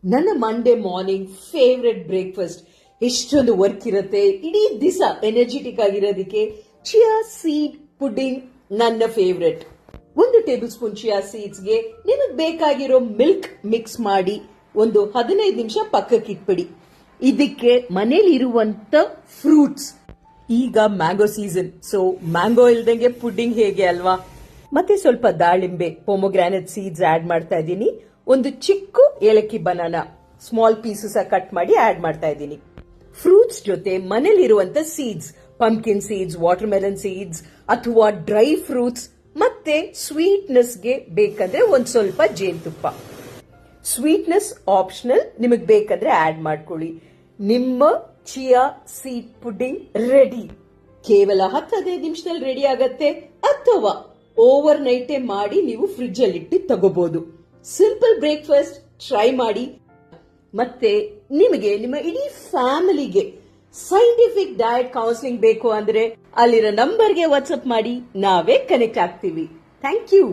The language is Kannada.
ನನ್ನ ಮಂಡೇ ಮಾರ್ನಿಂಗ್ ಫೇವ್ರೆಟ್ ಬ್ರೇಕ್ಫಾಸ್ಟ್. ಎಷ್ಟೊಂದು ವರ್ಕ್ ಇರುತ್ತೆ, ಇಡೀ ದಿವಸ ಎನರ್ಜೆಟಿಕ್ ಆಗಿರೋದಕ್ಕೆ ಚಿಯಾ ಸೀಡ್ ಪುಡಿಂಗ್ ನನ್ನ ಫೇವ್ರೆಟ್. 1 ಟೇಬಲ್ ಸ್ಪೂನ್ ಚಿಯಾ ಸೀಡ್ಸ್ಗೆ ನಿಮಗೆ ಬೇಕಾಗಿರೋ ಮಿಲ್ಕ್ ಮಿಕ್ಸ್ ಮಾಡಿ ಒಂದು 15 ನಿಮಿಷ ಪಕ್ಕಕ್ಕೆ ಇಟ್ಬಿಡಿ. ಇದಕ್ಕೆ ಮನೇಲಿ ಇರುವಂತ ಫ್ರೂಟ್ಸ್, ಈಗ ಮ್ಯಾಂಗೋ ಸೀಸನ್, ಸೊ ಮ್ಯಾಂಗೋ ಇಲ್ದಂಗೆ ಪುಡಿಂಗ್ ಹೇಗೆ ಅಲ್ವಾ. ಮತ್ತೆ ಸ್ವಲ್ಪ ದಾಳಿಂಬೆ ಪೊಮೊಗ್ರಾನೆಟ್ ಸೀಡ್ಸ್ ಆಡ್ ಮಾಡ್ತಾ ಇದ್ದೀನಿ. ಒಂದು ಚಿಕ್ಕ ಏಲಕ್ಕಿ ಬನಾನಾ ಸ್ಮಾಲ್ ಪೀಸಸ್ ಕಟ್ ಮಾಡಿ ಆಡ್ ಮಾಡ್ತಾ ಇದ್ದೀನಿ. ಫ್ರೂಟ್ಸ್ ಜೊತೆ ಮನೇಲಿರುವಂತ seeds, pumpkin seeds, watermelon seeds ಅಥವಾ ಡ್ರೈ ಫ್ರೂಟ್ಸ್, ಮತ್ತೆ ಸ್ವೀಟ್ನೆಸ್ಗೆ ಬೇಕಂದ್ರೆ ಒಂದ್ ಸ್ವಲ್ಪ ಜೇನುತುಪ್ಪ. ಸ್ವೀಟ್ನೆಸ್ ಆಪ್ಷನಲ್, ನಿಮಗೆ ಬೇಕಂದ್ರೆ ಆಡ್ ಮಾಡ್ಕೊಳ್ಳಿ. ನಿಮ್ಮ ಚಿಯಾ ಸೀಡ್ ಪುಡಿಂಗ್ ರೆಡಿ. ಕೇವಲ 10-15 ನಿಮಿಷದಲ್ಲಿ ರೆಡಿ ಆಗತ್ತೆ, ಅಥವಾ ಓವರ್ ನೈಟೇ ಮಾಡಿ ನೀವು ಫ್ರಿಡ್ಜ್ ಅಲ್ಲಿ ಇಟ್ಟು ತಗೋಬಹುದು. ಸಿಂಪಲ್ ಬ್ರೇಕ್ಫಾಸ್ಟ್ ಟ್ರೈ ಮಾಡಿ. ಮತ್ತೆ ನಿಮಗೆ ನಿಮ್ಮ ಇಡೀ ಫ್ಯಾಮಿಲಿಗೆ ಸೈಂಟಿಫಿಕ್ ಡಯಟ್ ಕೌನ್ಸಿಲಿಂಗ್ ಬೇಕು ಅಂದ್ರೆ ಅಲ್ಲಿರೋ ನಂಬರ್ಗೆ ವಾಟ್ಸ್ಆಪ್ ಮಾಡಿ, ನಾವೇ ಕನೆಕ್ಟ್ ಆಗ್ತೀವಿ. Thank you.